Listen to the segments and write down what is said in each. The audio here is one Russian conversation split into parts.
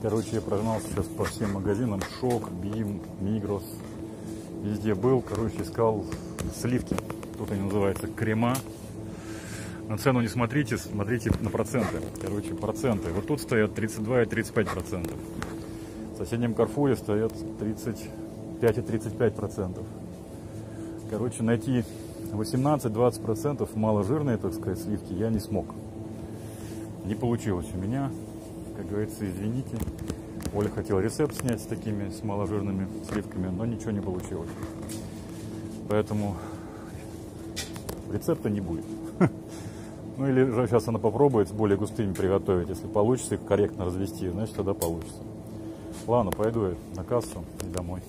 Короче, я прогнался сейчас по всем магазинам. Шок, Бим, Мигрос. Везде был. Короче, искал сливки. Тут они называются крема. На цену не смотрите, смотрите на проценты. Короче, проценты. Вот тут стоят 32 и 35%. В соседнем Карфуре стоят 35 и 35%. Короче, найти 18-20% маложирные, так сказать, сливки я не смог. Не получилось у меня. Как говорится, извините. Оля хотела рецепт снять с такими, с маложирными сливками, но ничего не получилось. Поэтому рецепта не будет. Ну или же сейчас она попробует с более густыми приготовить. Если получится их корректно развести, значит тогда получится. Ладно, пойду я на кассу и домой.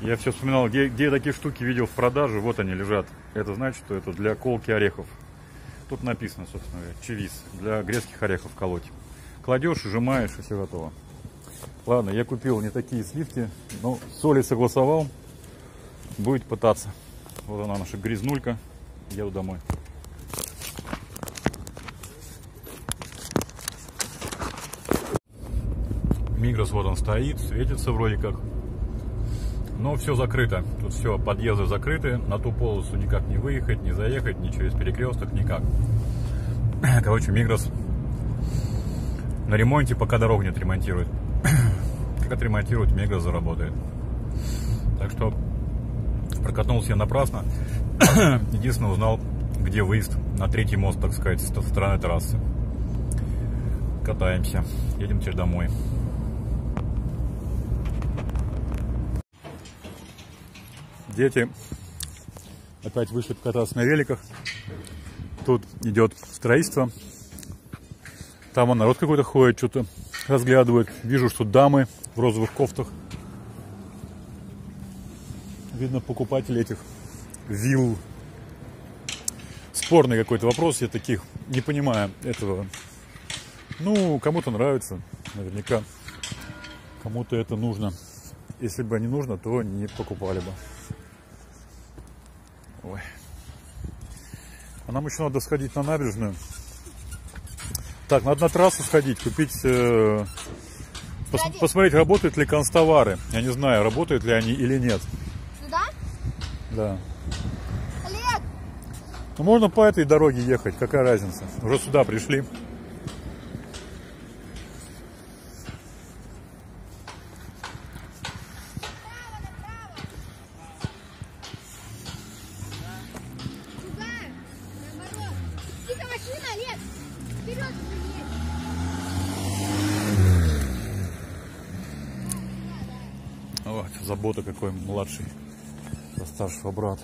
Я все вспоминал, где я такие штуки видел в продаже. Вот они лежат. Это значит, что это для колки орехов. Тут написано, собственно говоря, чевис. Для грецких орехов колоть. Кладешь, сжимаешь, и все готово. Ладно, я купил не такие сливки, но с Олей согласовал. Будет пытаться. Вот она, наша грязнулька. Еду домой. Мигрос вот он стоит, светится вроде как. Но все закрыто. Тут все, подъезды закрыты. На ту полосу никак не выехать, не заехать, ни через перекресток, никак. Короче, Мигрос на ремонте, пока дорогу не отремонтирует. Как отремонтируют, Мигрос заработает. Так что прокатнулся я напрасно. Единственное, узнал, где выезд на третий мост, так сказать, со стороны трассы. Катаемся. Едем теперь домой. Дети опять вышли покататься на великах. Тут идет строительство. Там он народ какой-то ходит, что-то разглядывает. Вижу, что дамы в розовых кофтах. Видно, покупатели этих вилл. Спорный какой-то вопрос, я таких не понимаю этого. Ну, кому-то нравится, наверняка. Кому-то это нужно. Если бы не нужно, то не покупали бы. Ой. А нам еще надо сходить на набережную. Так, надо на трассу сходить, купить, посмотреть, работают ли констовары. Я не знаю, работают ли они или нет. Сюда? Да. Олег! Ну, можно по этой дороге ехать, какая разница. Уже сюда пришли. Вот, забота какой младший за старшего брата.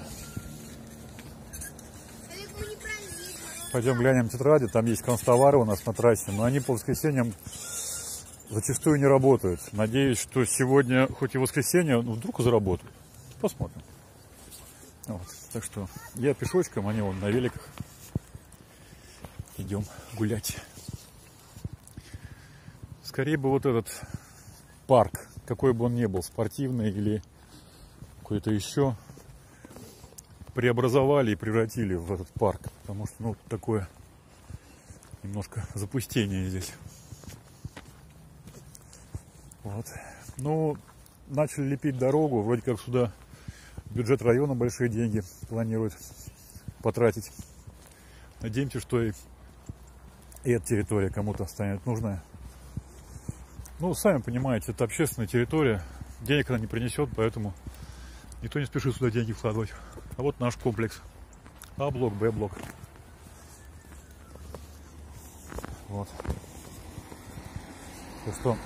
Пойдем глянем тетради, там есть констовары у нас на трассе, но они по воскресеньям зачастую не работают. Надеюсь, что сегодня, хоть и воскресенье, но вдруг заработают. Посмотрим. Вот. Так что я пешочком, они вон на великах. Идем гулять. Скорее бы вот этот парк, какой бы он ни был, спортивный или какой-то еще, преобразовали и превратили в этот парк. Потому что, ну, такое немножко запустение здесь. Вот. Ну, начали лепить дорогу. Вроде как сюда бюджет района большие деньги планирует потратить. Надеемся, что и эта территория кому-то станет нужная. Ну, сами понимаете, это общественная территория. Денег она не принесет, поэтому никто не спешит сюда деньги вкладывать. А вот наш комплекс. А-блок, Б-блок. Вот. Так что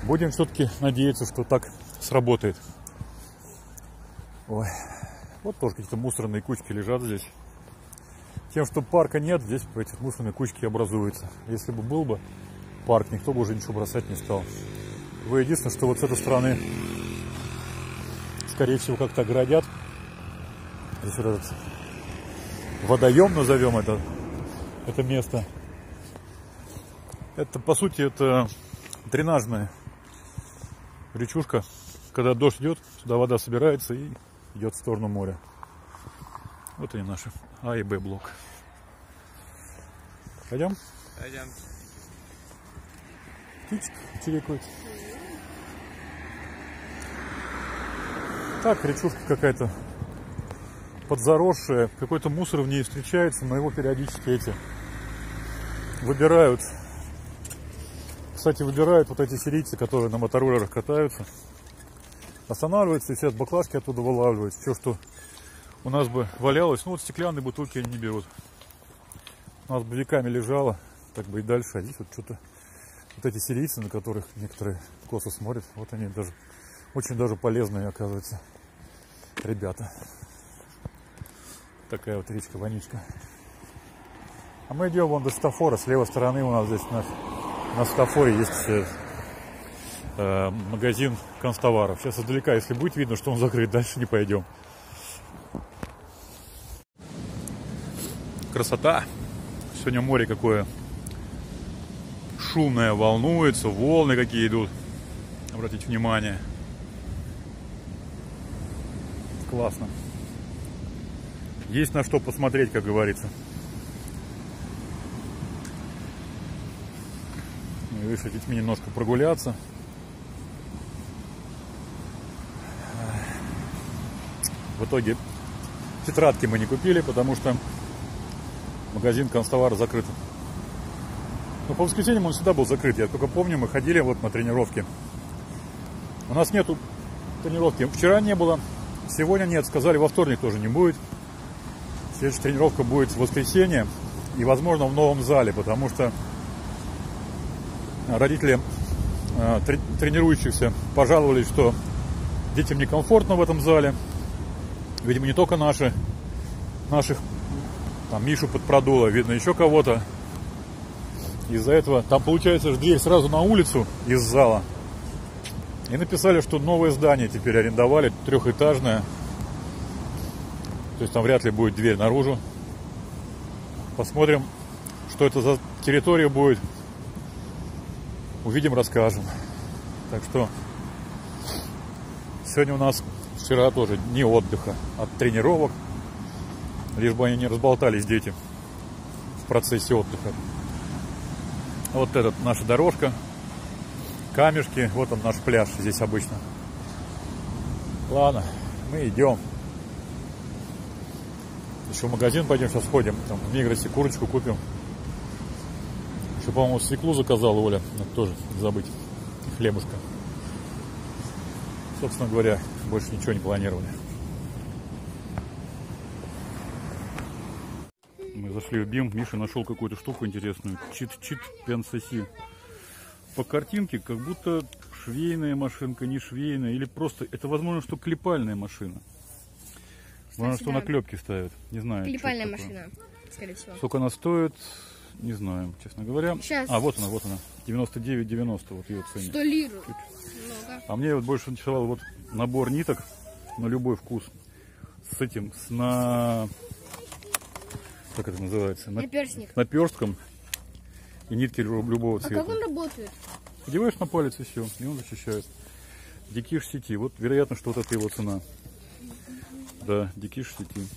будем все-таки надеяться, что так сработает. Ой. Вот тоже какие-то мусорные кучки лежат здесь. Тем, что парка нет, здесь эти мусорные кучки образуются. Если бы был бы парк, никто бы уже ничего бросать не стал. Вы единственное, что вот с этой стороны, скорее всего, как-то оградят. Здесь вот этот водоем, назовем это место. Это, по сути, это дренажная речушка. Когда дождь идет, сюда вода собирается и идет в сторону моря. Вот они наши А и Б блок. Пойдем? Пойдем. птичка чирикает. Так, речушка какая-то подзаросшая, какой-то мусор в ней встречается, но его периодически эти выбирают. Кстати, выбирают вот эти сирийцы, которые на мотороллерах катаются, останавливаются и все баклажки оттуда вылавливают. Все, что у нас бы валялось, ну вот стеклянные бутылки они не берут. У нас бы веками лежало, так бы и дальше. А здесь вот что-то, вот эти сирийцы, на которых некоторые косо смотрят, вот они даже очень даже полезные, оказывается, ребята. Такая вот речка, вонючка. А мы идем вон до Стафора. С левой стороны у нас здесь на Стафоре есть магазин канцтоваров. Сейчас издалека, если будет видно, что он закрыт, дальше не пойдем. Красота. Сегодня море какое шумное, волнуется, волны какие идут. Обратите внимание. Классно. Есть на что посмотреть, как говорится. Мы решили с детьми немножко прогуляться. В итоге тетрадки мы не купили, потому что магазин канцтовара закрыт. Но по воскресеньям он всегда был закрыт. Я только помню, мы ходили вот на тренировки. У нас нету тренировки. Вчера не было, сегодня нет. Сказали, во вторник тоже не будет. Следующая тренировка будет в воскресенье. И, возможно, в новом зале, потому что родители тренирующихся пожаловались, что детям некомфортно в этом зале. Видимо, не только наших, там, Мишу подпродуло, видно, еще кого-то. Из-за этого там, получается, дверь сразу на улицу из зала. И написали, что новое здание теперь арендовали, трехэтажное. То есть там вряд ли будет дверь наружу. Посмотрим, что это за территория будет. Увидим, расскажем. Так что сегодня у нас, вчера тоже дни отдыха от тренировок. Лишь бы они не разболтались, дети, в процессе отдыха. Вот это наша дорожка. Камешки. Вот он наш пляж здесь обычно. Ладно, мы идем. Еще в магазин пойдем, сейчас сходим. Там в Мигросе курочку купим. Еще, по-моему, свеклу заказала Оля. Надо тоже не забыть. Хлебушка. Собственно говоря, больше ничего не планировали. Мы зашли в БИМ. Миша нашел какую-то штуку интересную. Чит пенсоси. По картинке, как будто швейная машинка, не швейная. Или просто, это возможно, что клепальная машина. Возможно, что на клепки ставят. Не знаю. Клепальная машина, скорее всего. Сколько она стоит, не знаем, честно говоря. Сейчас. А, вот она. 99,90, вот ее цене. 100 лир. А мне вот больше интересовал вот набор ниток на любой вкус. С этим, как это называется? Наперстник. Наперстком. И нитки любого цвета. А как он работает? Одеваешь на палец и все, и он защищает. Дикиш сети. Вот вероятно, что вот это его цена. Да, Дикиш сети.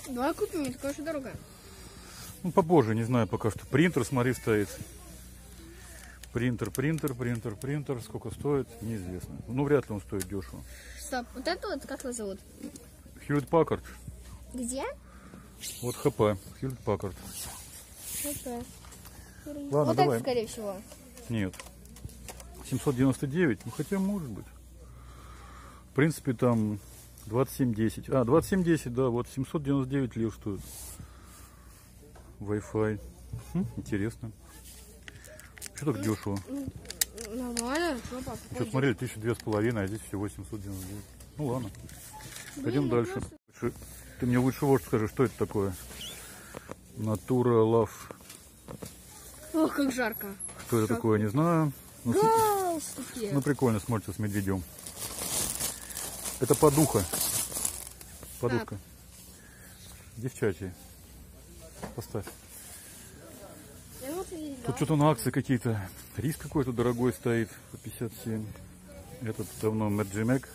Давай купим, не такая уж и дорогая. Ну, попозже, не знаю пока что. Принтер, смотри, стоит. Принтер. Сколько стоит, неизвестно. Ну, вряд ли он стоит дешево. Стоп, вот это вот как его зовут? Хьюлетт Паккард. Где? Вот ХП, Хьюлетт Паккард. Это. Ладно, вот давай. это, скорее всего. Нет. 799, ну хотя может быть. В принципе, там 2710. А, 2710, да, вот 799 лир стоит. Wi-Fi. Интересно. Что так дешево? Нормально, что, папа? Что, смотрели, 1002,5, а здесь всего 799. Ну ладно. Пойдем дальше. Ты мне лучше вот скажи, что это такое? Natura Love. Ох, как жарко. Что это такое, не знаю. Ну, Галстуки. ну прикольно смотрится с медведем. Это подуха. Подушка. Девчачья. Поставь. Тут что-то на акции какие-то. Рис какой-то дорогой стоит по 57. Этот давно Меджимек.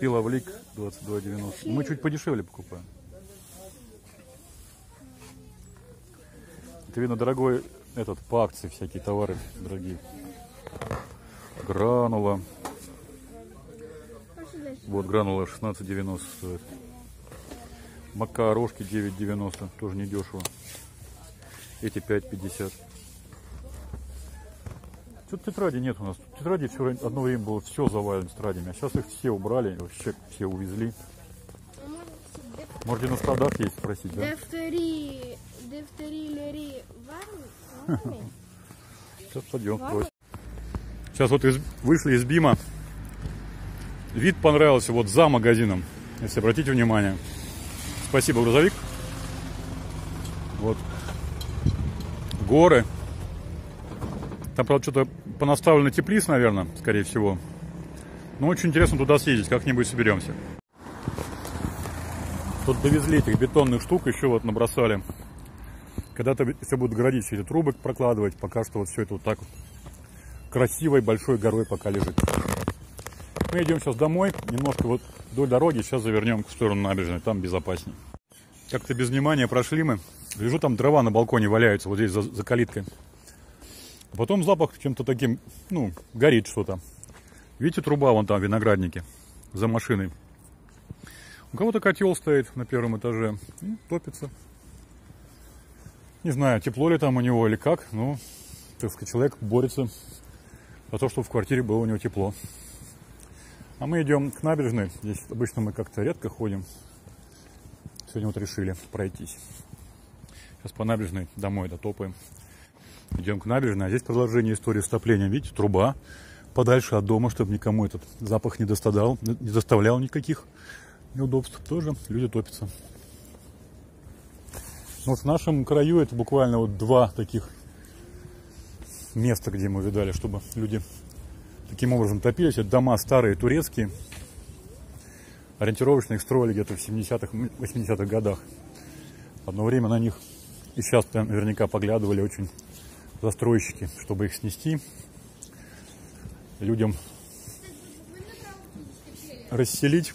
Пиловлик 22,90. Мы чуть подешевле покупаем. Это видно дорогой, этот по акции всякие товары дорогие. Гранула. Вот гранула 16,90 стоит. Макарошки 9,90. Тоже не дешево. Эти 5,50. Что-то тетради нет у нас. Тетради все одно время было все завалено тетрадями. А сейчас их все убрали. Вообще все увезли. Можете на складах есть спросить, да? Сейчас пойдем. Сейчас вот вышли из БИМа. Вид понравился вот за магазином. Если обратите внимание. Спасибо, грузовик. Вот. Горы. Там, правда, что-то понаставлено теплиц, наверное, скорее всего. Но очень интересно туда съездить. Как-нибудь соберемся. Тут довезли этих бетонных штук. Еще вот набросали. Когда-то все будут городить, все эти трубы прокладывать. Пока что вот все это вот так вот красивой большой горой пока лежит. Мы идем сейчас домой. Немножко вот вдоль дороги. Сейчас завернем в сторону набережной. Там безопаснее. Как-то без внимания прошли мы. Лежу, там дрова на балконе валяются. Вот здесь за калиткой. А потом запах чем-то таким, ну, горит что-то. Видите, труба вон там в винограднике. За машиной. У кого-то котел стоит на первом этаже. И топится. Не знаю, тепло ли там у него или как. Но, так сказать, человек борется за то, чтобы в квартире было у него тепло. А мы идем к набережной. Здесь обычно мы как-то редко ходим. Сегодня вот решили пройтись. Сейчас по набережной домой дотопаем. Идем к набережной. А здесь продолжение истории с топлением. Видите, труба подальше от дома, чтобы никому этот запах не доставлял никаких неудобств. Тоже люди топятся. Вот в нашем краю это буквально вот два таких места, где мы видали, чтобы люди таким образом топились. Это дома старые, турецкие. Ориентировочно их строили где-то в 70-х, 80-х годах. Одно время на них и сейчас наверняка поглядывали очень застройщики, чтобы их снести. Людям расселить.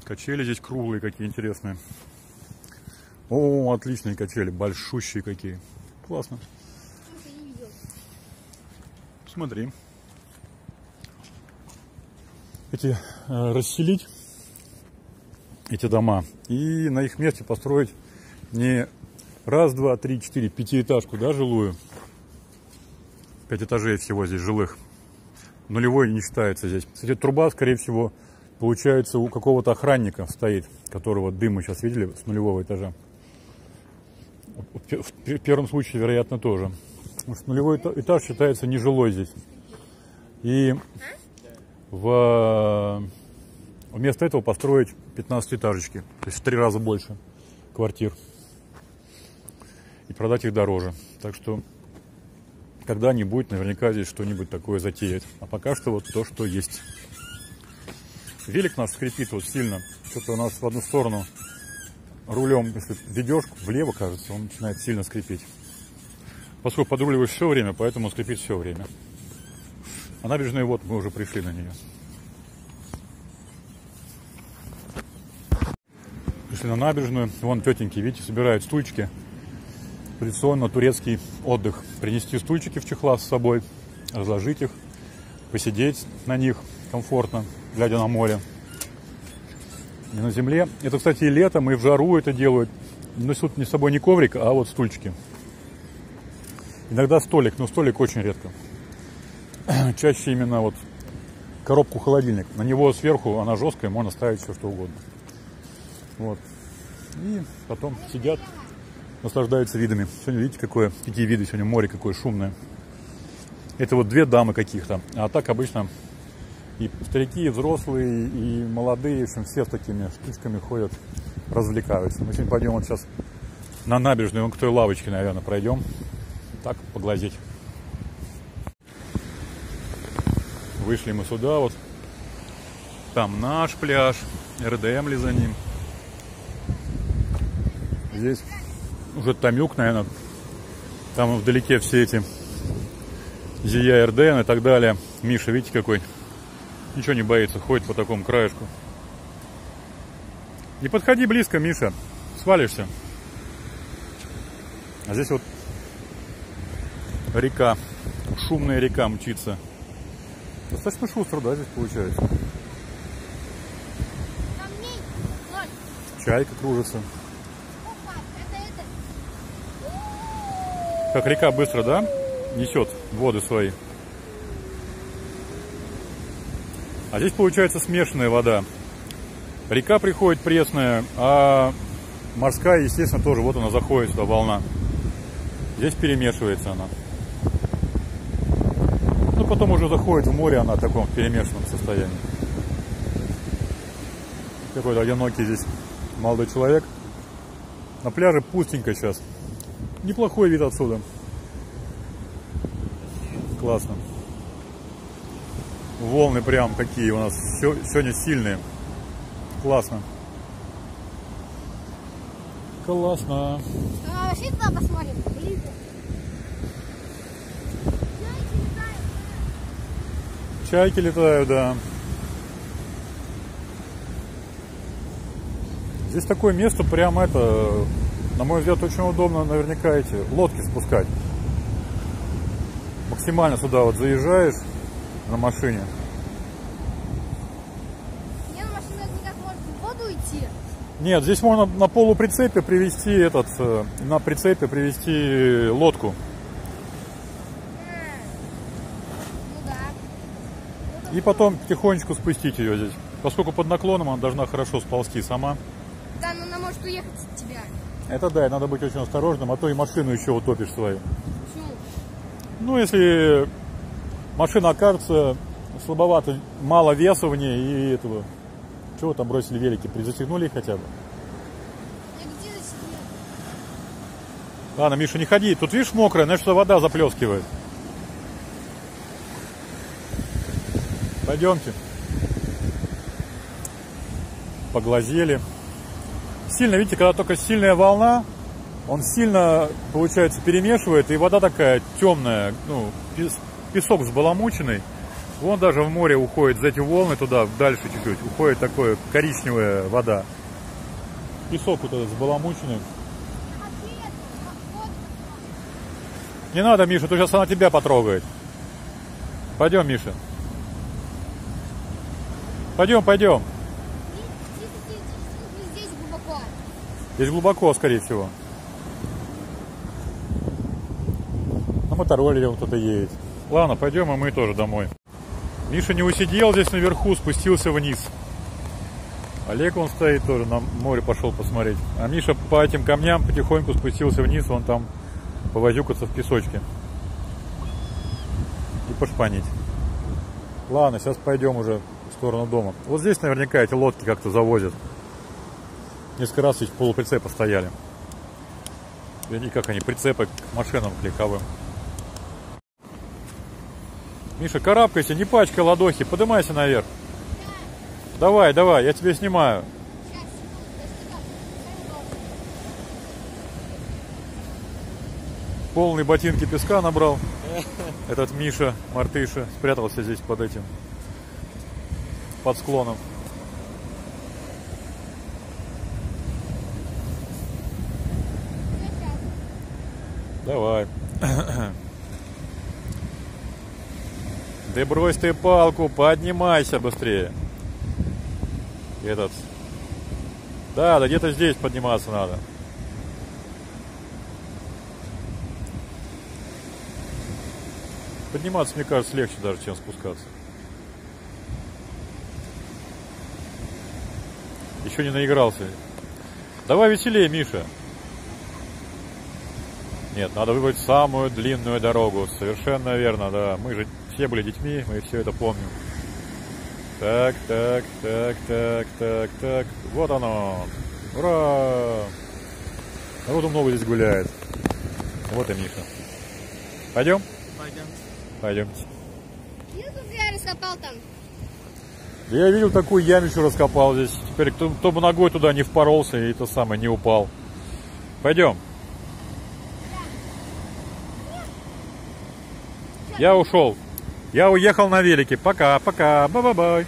Качели здесь круглые какие интересные. О, отличные качели, большущие какие. Классно. Смотри. Эти расселить эти дома и на их месте построить не раз, два, три, четыре, пятиэтажку, да, жилую. 5 этажей всего здесь жилых. Нулевой не считается здесь. Кстати, труба, скорее всего, получается у какого-то охранника стоит, которого дым мы сейчас видели с нулевого этажа. В первом случае, вероятно, тоже. Потому что нулевой этаж считается нежилой здесь. И вместо этого построить 15-этажечки. То есть в 3 раза больше квартир. И продать их дороже. Так что когда-нибудь наверняка здесь что-нибудь такое затеять. А пока что вот то, что есть. Велик наш скрипит вот сильно. Что-то у нас в одну сторону рулем, если ведешь влево, кажется, он начинает сильно скрипеть. Поскольку подруливаешь все время, поэтому скрипит все время. А набережная, вот мы уже пришли на нее. Пришли на набережную. Вон тетеньки, видите, собирают стульчики. Традиционно турецкий отдых. Принести стульчики в чехлах с собой, разложить их, посидеть на них комфортно, глядя на море. И на земле. Это, кстати, и летом, и в жару это делают. Несут не с собой не коврик, а вот стульчики. Иногда столик, но столик очень редко. Чаще именно вот коробку-холодильник. На него сверху, она жесткая, можно ставить все что угодно. Вот. И потом сидят, наслаждаются видами. Сегодня, видите, какие виды сегодня, море какое шумное. Это вот 2 дамы каких-то. А так обычно и старики, и взрослые, и молодые, в общем, все с такими штучками ходят, развлекаются. Мы сегодня пойдем вот сейчас на набережную, вон к той лавочке, наверное, пройдем. Так, поглазеть. Вышли мы сюда, вот. Там наш пляж, РДМ ли за ним. Здесь уже Тамюк, наверное. Там вдалеке все эти Зия, РДН и так далее. Миша, видите, какой? Ничего не боится, ходит по такому краешку. Не подходи близко, Миша, свалишься. А здесь вот река, шумная река мчится Достаточно шустро, да, здесь получается. Камней 0. Чайка кружится. Опа, это. Как река быстро, да, несет воды свои. А здесь получается смешанная вода. Река приходит пресная, а морская, естественно, тоже. Вот она заходит сюда, волна. Здесь перемешивается она. Ну, потом уже заходит в море она в таком перемешанном состоянии. Какой-то одинокий здесь молодой человек. На пляже пустенько сейчас. Неплохой вид отсюда. Классно. Волны прям какие у нас сегодня сильные. Классно. Классно. Вообще туда посмотрим. Блин. Чайки летают, да. Здесь такое место, прям это, на мой взгляд, очень удобно наверняка эти лодки спускать. Максимально сюда вот заезжаешь на машине. Не, на машине никак может в воду идти. Нет, здесь можно на полуприцепе привезти на прицепе привезти лодку. Ну да. И потом потихонечку спустить ее здесь. Поскольку под наклоном она должна хорошо сползти сама. Да, но она может уехать от тебя. Это да, и надо быть очень осторожным, а то и машину еще утопишь свою. Почему? Ну, если машина окажется слабовато, мало веса в ней и этого. Чего там бросили велики? Застегнули их хотя бы? Я где застегнул? Ладно, Миша, не ходи. Тут, видишь, мокрая, значит, что вода заплескивает. Пойдемте. Поглазели. Сильно, видите, когда только сильная волна, он сильно, получается, перемешивает, и вода такая темная, ну, песок взбаламученный. Вон даже в море уходит за эти волны туда, дальше чуть-чуть, уходит такая коричневая вода. Песок вот этот взбаламученный. Не надо, Миша, то сейчас она тебя потрогает. Пойдем, Миша. Пойдем, пойдем. Здесь глубоко. Здесь глубоко, скорее всего. На мотороллере вот кто-то едет. Ладно, пойдем, и мы тоже домой. Миша не усидел здесь наверху, спустился вниз. Олег он стоит тоже, на море пошел посмотреть. А Миша по этим камням потихоньку спустился вниз, он там повозюкаться в песочке. И пошпанить. Ладно, сейчас пойдем уже в сторону дома. Вот здесь наверняка эти лодки как-то завозят. Несколько раз здесь полуприцепы стояли. Видите, как они, прицепы к машинам легковым. Миша, карабкайся, не пачкай ладохи, поднимайся наверх. Давай, давай, я тебя снимаю. Полные ботинки песка набрал. Этот Миша, мартыша, спрятался здесь под этим, под склоном. Давай. Да брось ты палку, поднимайся быстрее. Этот. Да, где-то здесь подниматься надо. Подниматься, мне кажется, легче даже, чем спускаться. Еще не наигрался. Давай веселее, Миша. Нет, надо выбрать самую длинную дорогу. Совершенно верно, да. Мы же все были детьми, мы все это помним. Так, так, так, так, так, так. Вот оно. Ура! Народу много здесь гуляет. Вот и Миша. Пойдем? Пойдем. Пойдемте. Я тут я раскопал там. Да я видел, такую ямищу раскопал здесь. Теперь кто бы ногой туда не впоролся и то самое не упал. Пойдем. Я ушел. Я уехал на велике. Пока, пока. Ба-ба-бай.